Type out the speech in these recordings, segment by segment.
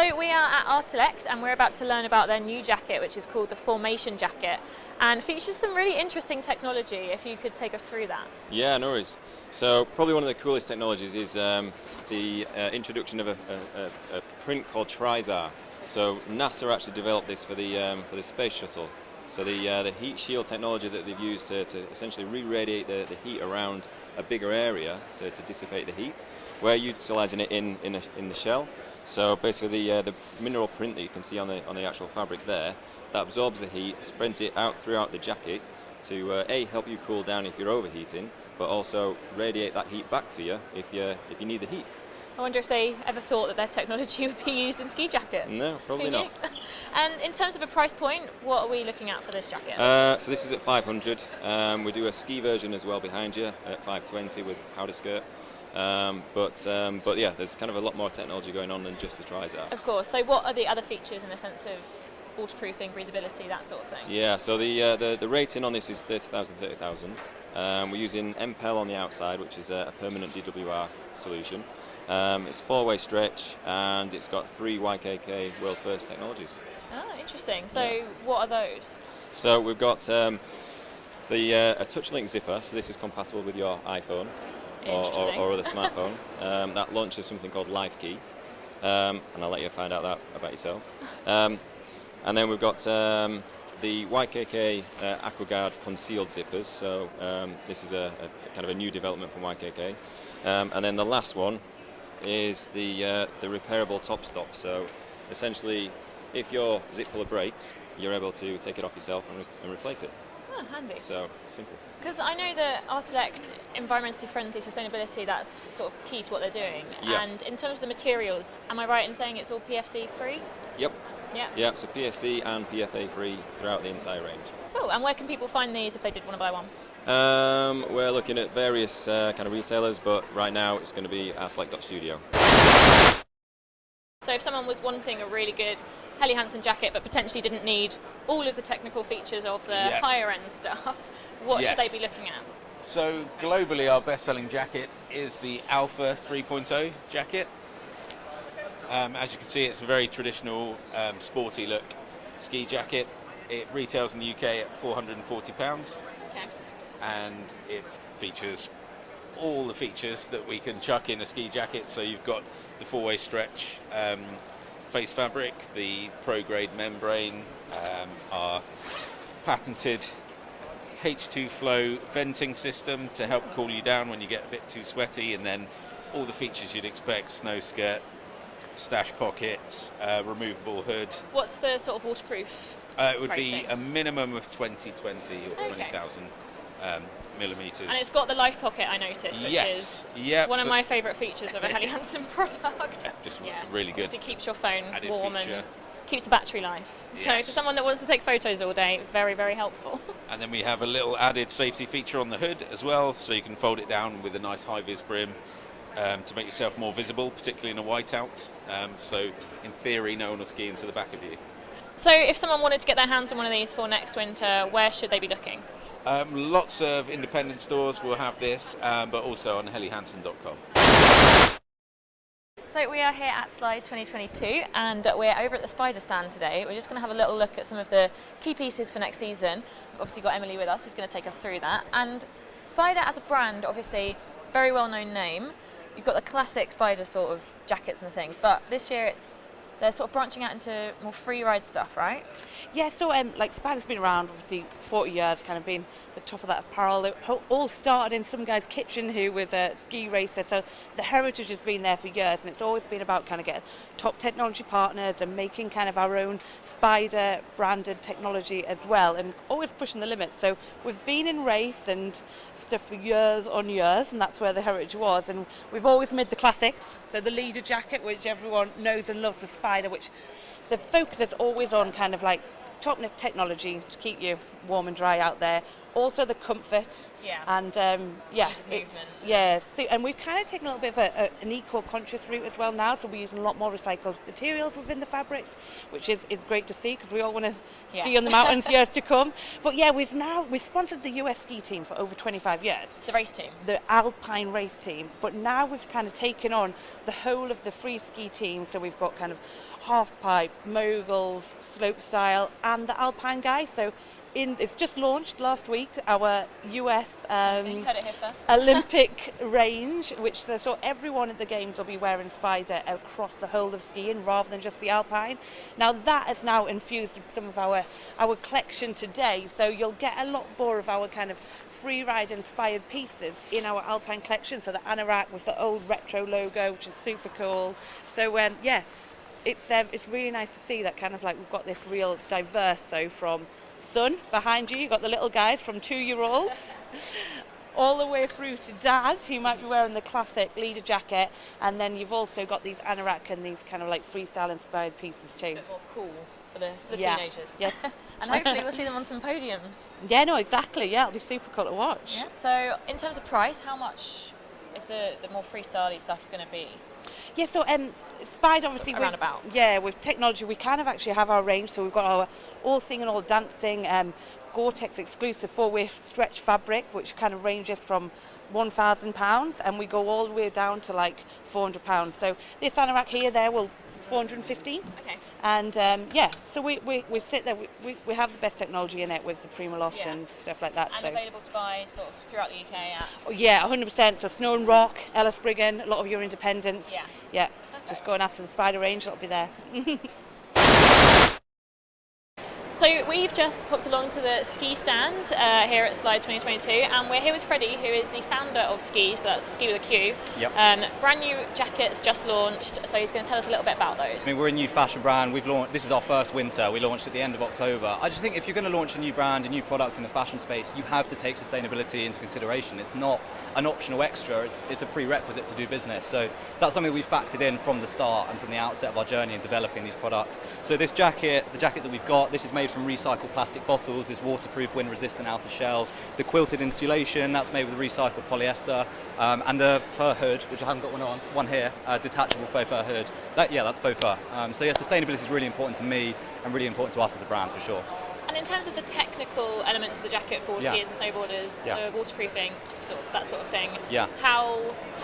So we are at Artilect and we're about to learn about their new jacket, which is called the Formation Jacket, and features some really interesting technology. If you could take us through that. Yeah, no worries. So probably one of the coolest technologies is the introduction of a print called Trizar. So NASA actually developed this for the space shuttle. So the heat shield technology that they've used to essentially re-radiate the heat around a bigger area to dissipate the heat, we're utilising it in the shell. So basically the mineral print that you can see on the actual fabric there, that absorbs the heat, spreads it out throughout the jacket to help you cool down if you're overheating, but also radiate that heat back to you if you need the heat. I wonder if they ever thought that their technology would be used in ski jackets. No, probably not. And in terms of a price point, what are we looking at for this jacket? So this is at 500. We do a ski version as well behind you at 520 with powder skirt. But yeah, there's kind of a lot more technology going on than just the Trizar. Of course. So what are the other features in the sense of waterproofing, breathability, that sort of thing? Yeah, so the rating on this is 30,000. We're using MPEL on the outside, which is a permanent DWR solution. It's 4-way stretch and it's got 3 YKK world first technologies. Oh, interesting. So what are those? So we've got a touch-link zipper, so this is compatible with your iPhone or other smartphone. That launches something called LifeKey, and I'll let you find out that about yourself. And then we've got the YKK AquaGuard concealed zippers, so this is a kind of a new development from YKK. And then the last one is the repairable top stop. So essentially, if your zip puller breaks, you're able to take it off yourself and replace it. Oh, handy. So simple. Because I know that Artilect, environmentally friendly sustainability, that's sort of key to what they're doing. Yeah. And in terms of the materials, am I right in saying it's all PFC free? Yep. Yeah. Yeah, so PFC and PFA free throughout the entire range. Cool. And where can people find these if they did want to buy one? We're looking at various kind of retailers, but right now it's going to be Artilect.studio. So if someone was wanting a really good Helly Hansen jacket but potentially didn't need all of the technical features of the higher end stuff, what should they be looking at? So globally our best-selling jacket is the Alpha 3.0 jacket. As you can see, it's a very traditional sporty look ski jacket. It retails in the UK at £440. Okay. And it features all the features that we can chuck in a ski jacket. So you've got the 4-way stretch face fabric, the pro-grade membrane, our patented H2 flow venting system to help cool you down when you get a bit too sweaty, and then all the features you'd expect: snow skirt, stash pockets, removable hood. What's the sort of waterproof It would pricing? be a minimum of 2020 or 20,000 millimetres. And it's got the life pocket, I noticed, which is one of my favourite features of a Helly Hansen product. Just really good. It keeps your phone Added warm feature. and keeps the battery life. So for someone that wants to take photos all day, very, very helpful. And then we have a little added safety feature on the hood as well, so you can fold it down with a nice high-vis brim to make yourself more visible, particularly in a whiteout. So in theory, no one will ski into the back of you. So if someone wanted to get their hands on one of these for next winter, where should they be looking? Lots of independent stores will have this, but also on hellyhansen.com. So we are here at Slide 2022 and we're over at the Spyder stand today. We're just going to have a little look at some of the key pieces for next season. Obviously got Emily with us who's going to take us through that. And Spyder as a brand, obviously very well known name. You've got the classic Spyder sort of jackets and things, but this year they're sort of branching out into more Freeride stuff, right? Yeah, so like Spyder's been around obviously 40 years, kind of been the top of that apparel. It all started in some guy's kitchen who was a ski racer, so the heritage has been there for years, and it's always been about kind of getting top technology partners and making kind of our own Spyder branded technology as well, and always pushing the limits. So we've been in race and stuff for years on years, and that's where the heritage was, and we've always made the classics. So the leader jacket, which everyone knows and loves, the Spyder, which the focus is always on kind of like top technology to keep you warm and dry out there. Also the comfort, and and we've kind of taken a little bit of an eco-conscious route as well now, so we're using a lot more recycled materials within the fabrics, which is great to see because we all want to ski on the mountains years to come. But yeah, we've sponsored the US ski team for over 25 years. The race team? The Alpine race team, but now we've kind of taken on the whole of the free ski team, so we've got kind of half pipe, moguls, slope style, and the alpine guy. So it's just launched last week, our US So you heard it here first. Olympic range, which so everyone at the games will be wearing Spyder across the whole of skiing rather than just the alpine. Now that has now infused some of our collection today, so you'll get a lot more of our kind of Freeride inspired pieces in our alpine collection. So the Anorak with the old retro logo, which is super cool. So yeah, it's really nice to see that kind of like we've got this real diverse. So from son behind you, you've got the little guys from 2-year-olds all the way through to dad who might be wearing the classic leader jacket, and then you've also got these Anorak and these kind of like freestyle inspired pieces too. A bit more cool for the Yeah. teenagers. Yes. And hopefully we'll see them on some podiums. Yeah, no, exactly. Yeah, it'll be super cool to watch. Yeah. So in terms of price, how much is the more freestyle-y stuff going to be? Yeah, so Spyder obviously Around about. Yeah, with technology we kind of actually have our range. So we've got our all singing, all dancing, Gore-Tex exclusive 4-way stretch fabric, which kind of ranges from £1,000, and we go all the way down to like £400. So this Anorak here, there will 415. Okay. And yeah, so we sit there. We have the best technology in it with the Primaloft Yeah. and stuff like that. And so available to buy sort of throughout the UK at... oh, yeah, 100%. So Snow and Rock, Ellis Brigham, a lot of your independents. Yeah. Yeah. Perfect. Just go and ask for the Spyder range. It'll be there. So we've just popped along to the ski stand here at Slide 2022, and we're here with Freddie, who is the founder of Ski, so that's Ski with a Q. Yep. Brand new jackets just launched, so he's going to tell us a little bit about those. I mean, we're a new fashion brand. We've launched. This is our first winter. We launched at the end of October. I just think if you're going to launch a new brand, a new product in the fashion space, you have to take sustainability into consideration. It's not an optional extra. It's a prerequisite to do business. So that's something we've factored in from the start and from the outset of our journey in developing these products. So this jacket, the jacket that we've got, this is made from recycled plastic bottles. It's waterproof, wind-resistant outer shell. The quilted insulation, that's made with recycled polyester. And the fur hood, which I haven't got one here, detachable faux fur hood. That's faux fur. So yeah, sustainability is really important to me and really important to us as a brand for sure. And in terms of the technical elements of the jacket for Yeah. skiers and snowboarders, Yeah. Waterproofing, that sort of thing, Yeah. how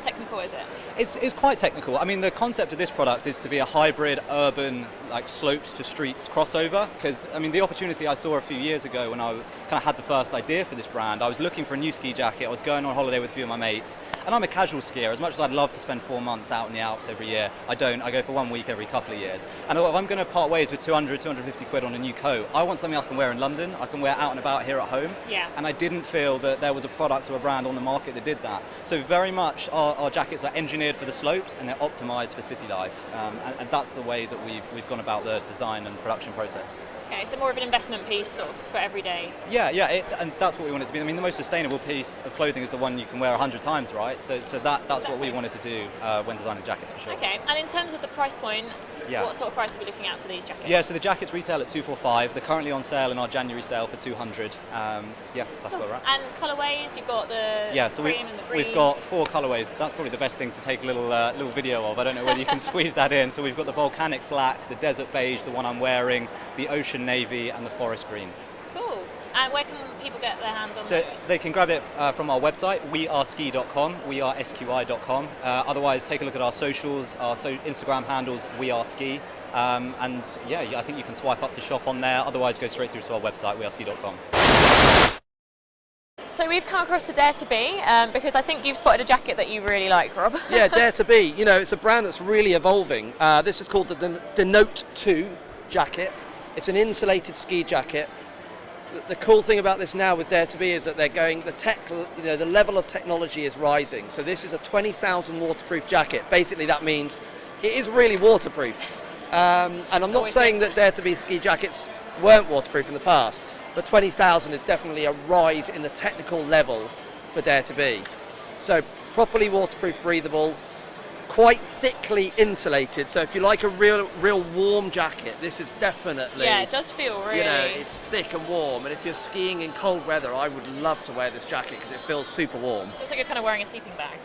technical is it? It's quite technical. I mean, the concept of this product is to be a hybrid urban, like slopes to streets crossover. Because I mean, the opportunity I saw a few years ago when I kind of had the first idea for this brand, I was looking for a new ski jacket. I was going on holiday with a few of my mates, and I'm a casual skier. As much as I'd love to spend 4 months out in the Alps every year, I don't. I go for 1 week every couple of years. And if I'm going to part ways with 250 quid on a new coat, I want something I can wear in London. I can wear out and about here at home. Yeah. And I didn't feel that there was a product or a brand on the market that did that. So very much our jackets are engineered for the slopes and they're optimized for city life. And that's the way that we've gone about the design and production process. Okay, so more of an investment piece sort of for every day. Yeah, and that's what we want it to be. I mean, the most sustainable piece of clothing is the one you can wear 100 times, right? So that's what we wanted to do when designing jackets, for sure. Okay, and in terms of the price point, Yeah. what sort of price are we looking at for these jackets? Yeah, so the jackets retail at 245. They're currently on sale in our January sale for 200. That's where we're at. And colourways, you've got the Yeah, so cream and the green. we've got 4 colourways. That's probably the best thing to take a little video of. I don't know whether you can squeeze that in. So we've got the volcanic black, the desert beige, the one I'm wearing, the ocean navy, and the forest green. Cool. And where can people get their hands on So those? they can grab it from our website, weareski.com, wearesqi.com. Otherwise, take a look at our socials, our Instagram handles, weareski. And yeah, I think you can swipe up to shop on there. Otherwise, go straight through to our website, weareski.com. So we've come across to Dare to Be because I think you've spotted a jacket that you really like, Rob. Yeah, Dare to Be. You know, it's a brand that's really evolving. This is called the Denote 2 jacket. It's an insulated ski jacket. The cool thing about this now with Dare to Be is that they're going, the level of technology is rising. So this is a 20,000 waterproof jacket. Basically, that means it is really waterproof. And I'm not saying that Dare to Be ski jackets weren't waterproof in the past, but 20,000 is definitely a rise in the technical level for Dare to Be. So properly waterproof, breathable, quite thickly insulated. So if you like a real warm jacket, this is definitely... Yeah, it does feel really... You know, it's thick and warm. And if you're skiing in cold weather, I would love to wear this jacket because it feels super warm. Looks like you're kind of wearing a sleeping bag.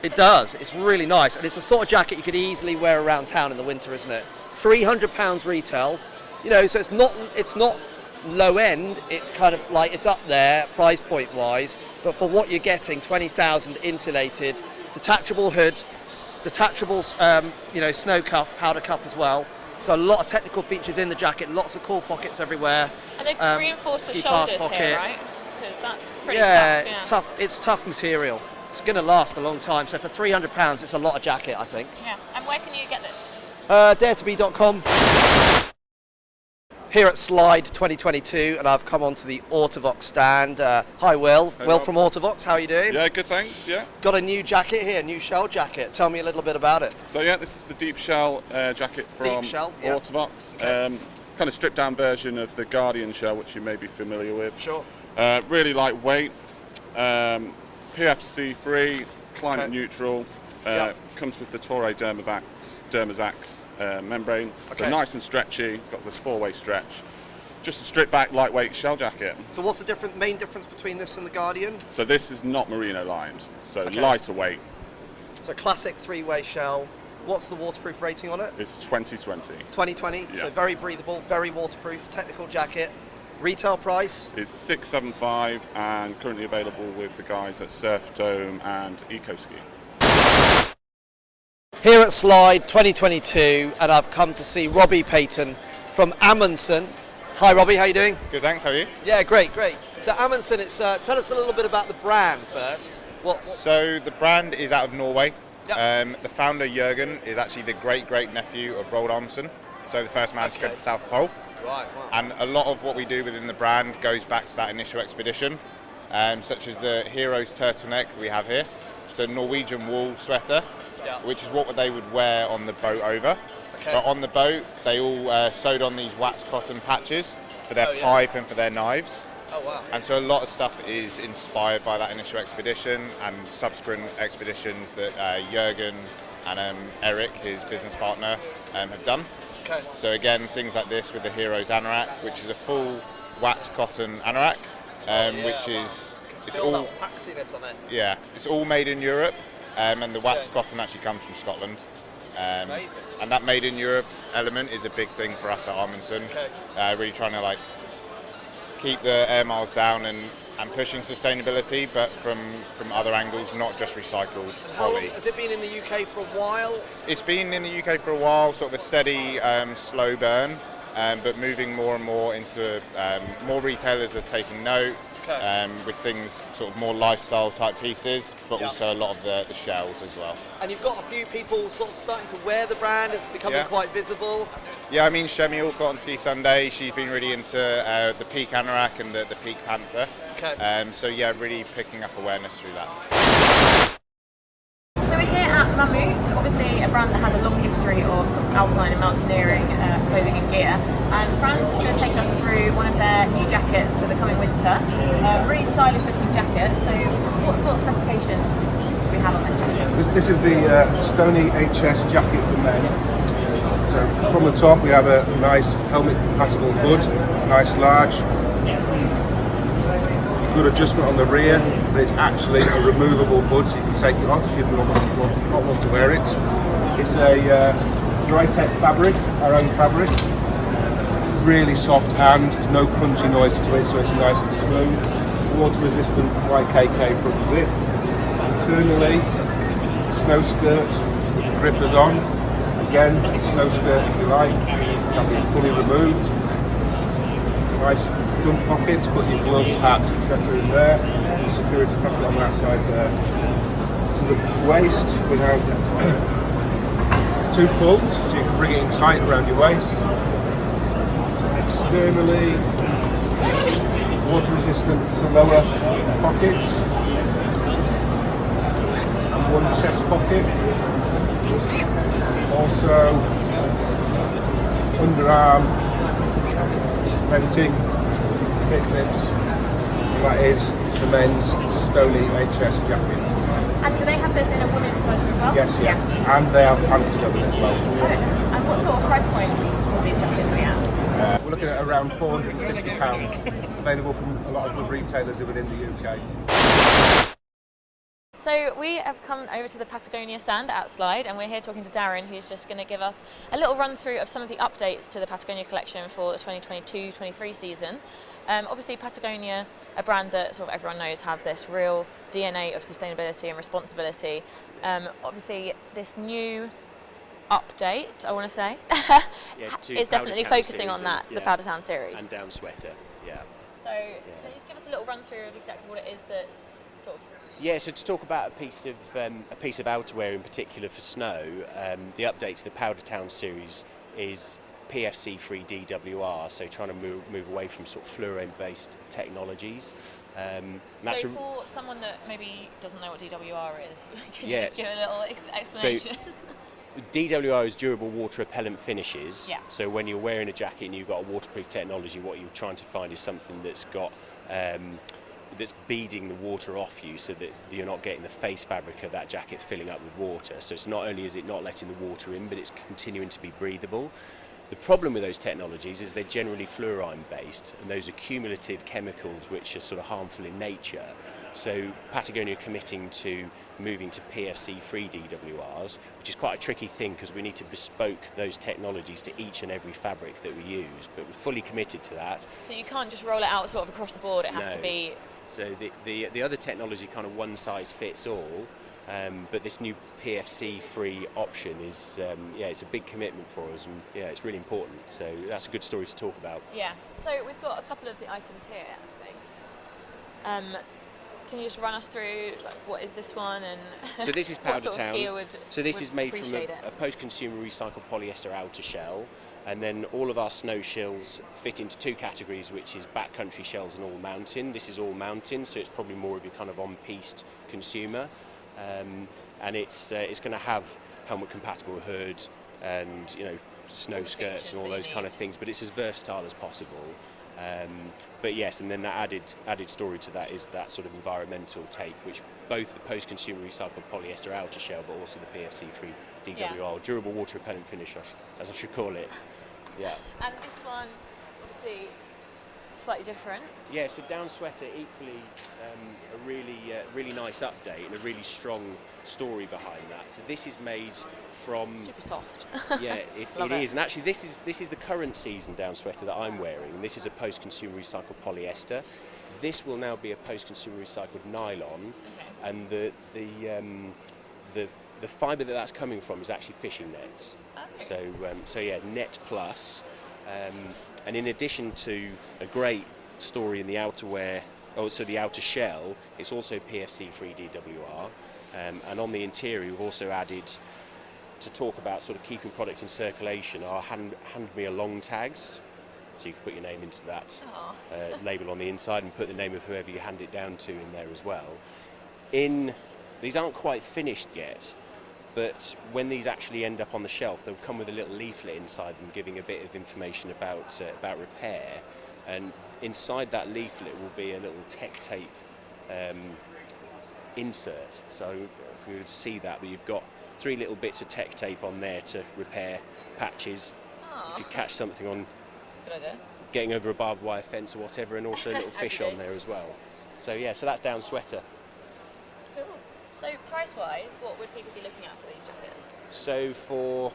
It does. It's really nice. And it's the sort of jacket you could easily wear around town in the winter, isn't it? £300 retail. You know, so it's not low end. It's kind of like, it's up there price point wise. But for what you're getting, 20,000 insulated, detachable hood, detachable, snow cuff, powder cuff as well. So a lot of technical features in the jacket, lots of cool pockets everywhere. And they've reinforced the ski pass shoulders pocket. here, right? Because that's pretty Yeah, tough. it's tough. It's tough material. It's going to last a long time. So for £300, it's a lot of jacket, I think. Yeah. And where can you get this? Daretobe.com. Here at Slide 2022, and I've come onto the Ortovox stand. Hi, Will. Hey, Will Rob. from Ortovox. How are you doing? Yeah, good, thanks. Yeah. Got a new jacket here, new shell jacket. Tell me a little bit about it. So yeah, this is the deep shell jacket from Deep shell, yeah. Ortovox. Okay. Kind of stripped down version of the Guardian shell, which you may be familiar with. Sure. Really lightweight, PFC free, climate Okay. neutral. Yeah. Comes with the Toray Dermazax membrane. Okay. So nice and stretchy. Got this 4-way stretch. Just a stripped back, lightweight shell jacket. So what's the main difference between this and the Guardian? So this is not merino lined, so Okay. lighter weight. So classic 3-way shell. What's the waterproof rating on it? It's 2020. 2020. Yeah. So very breathable, very waterproof, technical jacket. Retail price? It's $675 and currently available with the guys at Surf Dome and EcoSki. Here at Slide 2022, and I've come to see Robbie Payton from Amundsen. Hi Robbie, how you doing? Good, thanks. How are you? Yeah, great, great. So Amundsen, tell us a little bit about the brand first. What? So the brand is out of Norway. Yep. The founder Jürgen is actually the great nephew of Roald Amundsen, so the first man to go to the South Pole. Right, wow. And a lot of what we do within the brand goes back to that initial expedition, such as the Heroes turtleneck we have here. So Norwegian wool sweater, Yeah. which is what they would wear on the boat over. Okay. But on the boat, they all sewed on these wax cotton patches for their Oh, yeah. pipe and for their knives. Oh wow. And so a lot of stuff is inspired by that initial expedition and subsequent expeditions that Jürgen and Eric, his business partner, have done. Okay. So again, things like this with the Heroes Anorak, which is a full wax cotton anorak, which is it's Feel all that waxiness on it. it's all made in Europe, and the wax cotton actually comes from Scotland. Amazing. And that made in Europe element is a big thing for us at Amundsen. Okay. Really trying to keep the air miles down and pushing sustainability, but from other angles, not just recycled And how long poly. has it been in the UK for a while? It's been in the UK for a while, sort of a steady, slow burn, but moving more and more into more retailers are taking note. Okay. With things sort of more lifestyle type pieces, but Yeah. also a lot of the shells as well. And you've got a few people sort of starting to wear the brand. It's becoming Yeah. quite visible. Yeah, I mean, Shemi Allcott on Ski Sunday, she's been really into the Peak Anorak and the Peak Panther. Okay. So yeah, really picking up awareness through that. So we're here at Mammut, obviously a brand that has a long history of sort of alpine and mountaineering clothing and gear. And Fran's just going to take us through one of their new jackets for the coming winter. Really stylish looking jacket. So what sort of specifications do we have on this jacket? This is the Stoney HS jacket for men. So from the top we have a nice helmet compatible hood, nice large, good adjustment on the rear, but it's actually a removable hood so you can take it off if you don't want to wear it. It's a dry tech fabric, our own fabric, really soft hand, no crunchy noise to it, so it's nice and smooth, water resistant YKK front zip. Internally, snow skirt with the grippers on. Again, snow skirt if you like, can be fully removed. Nice front pocket to put your gloves, hats, etc. in there. The security pocket on that side there. To the waist, we have two pulls, so you can bring it in tight around your waist. Externally, water resistant to lower pockets. And one chest pocket. Also, underarm venting, hip zips. And that is the men's Stoney HS jacket. And do they have this in a women's version as well? Yes, yeah. And they have pants together as well. And what sort of price point will these jackets be at? We're looking at around £450, available from a lot of good retailers within the UK. So we have come over to the Patagonia stand at Slide, and we're here talking to Darren, who's just going to give us a little run through of some of the updates to the Patagonia collection for the 2022-23 season. Obviously Patagonia, a brand that sort of everyone knows have this real DNA of sustainability and responsibility. Obviously this new update, I want to say, to is definitely Powder Town focusing on series that, to the Powder Town series. And Down Sweater, yeah. So can you just give us a little run through of exactly what it is that's sort of... Yeah, so to talk about a piece of outerwear in particular for snow, the update to the Powder Town series is PFC-free DWR, so trying to move away from sort of fluorine-based technologies. So for someone that maybe doesn't know what DWR is, can you Yeah. just give a little explanation? So, DWR is durable water repellent finishes. Yeah. So when you're wearing a jacket and you've got a waterproof technology, what you're trying to find is something that's got that's beading the water off you, so that you're not getting the face fabric of that jacket filling up with water. So it's not only is it not letting the water in, but it's continuing to be breathable. The problem with those technologies is they're generally fluorine based, and those are cumulative chemicals which are sort of harmful in nature. So Patagonia are committing to moving to PFC-free DWRs, which is quite a tricky thing because we need to bespoke those technologies to each and every fabric that we use, but we're fully committed to that. So you can't just roll it out sort of across the board, it has to be... So the other technology kind of one size fits all, but this new PFC-free option is, it's a big commitment for us, and yeah, it's really important. So that's a good story to talk about. Yeah, so we've got a couple of the items here, I think. Can you just run us through, like, what is this one, and so this is what Powder sort of Town. skier So this would is made from appreciate a post-consumer recycled polyester outer shell, and then all of our snow shells fit into two categories, which is backcountry shells and all mountain. This is all mountain, so it's probably more of your kind of on-piste consumer, and it's going to have helmet-compatible hood and snow skirts and all those kind of things, but it's as versatile as possible. But yes, and then that added story to that is that sort of environmental take, which both the post-consumer recycled polyester outer shell, but also the PFC-free DWR, durable water repellent finish, as I should call it. Yeah. And this one, obviously, slightly different. Yeah, so Down Sweater equally a really nice update and a really strong story behind that. So this is made from super soft. Yeah, it is, and actually this is the current season Down Sweater that I'm wearing. This is a post-consumer recycled polyester. This will now be a post-consumer recycled nylon, and the fibre that's coming from is actually fishing nets. Okay. So yeah, Net Plus, and in addition to a great story in the outerwear, also the outer shell, it's also PFC-free DWR, and on the interior we've also added, to talk about sort of keeping products in circulation, our hand me along tags, so you can put your name into that label on the inside and put the name of whoever you hand it down to in there as well. These aren't quite finished yet, but when these actually end up on the shelf, they'll come with a little leaflet inside them giving a bit of information about repair, and inside that leaflet will be a little tech tape insert, so you can see that, but you've got 3 little bits of tech tape on there to repair patches. If you catch something on getting over a barbed wire fence or whatever, and also a little fish on there as well. So yeah, so that's Down Sweater. Cool. So price-wise, what would people be looking at for these jackets? So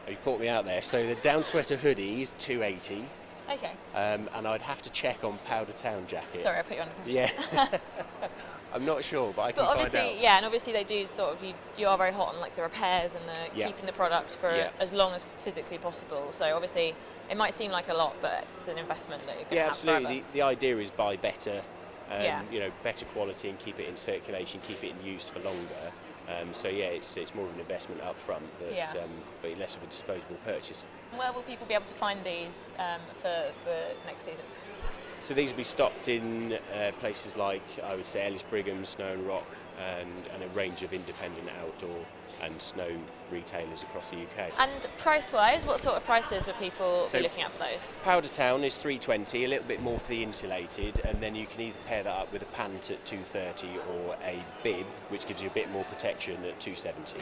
you caught me out there. So the Down Sweater hoodie is $280. Okay. And I'd have to check on Powder Town jacket. Sorry, I put you under pressure. Yeah. I'm not sure, but I can find out. Yeah, and obviously they do sort of, you are very hot on like the repairs and the keeping the product for as long as physically possible. So obviously it might seem like a lot, but it's an investment that you're going to have absolutely. forever. The idea is buy better, better quality and keep it in circulation, keep it in use for longer. So yeah, it's more of an investment up front, but less of a disposable purchase. Where will people be able to find these for the next season? So these will be stocked in places like, I would say, Ellis Brigham, Snow and Rock, and a range of independent outdoor and snow retailers across the UK. And price-wise, what sort of prices would people be looking at for those? Powder Town is $320, a little bit more for the insulated, and then you can either pair that up with a pant at $230 or a bib, which gives you a bit more protection at $270.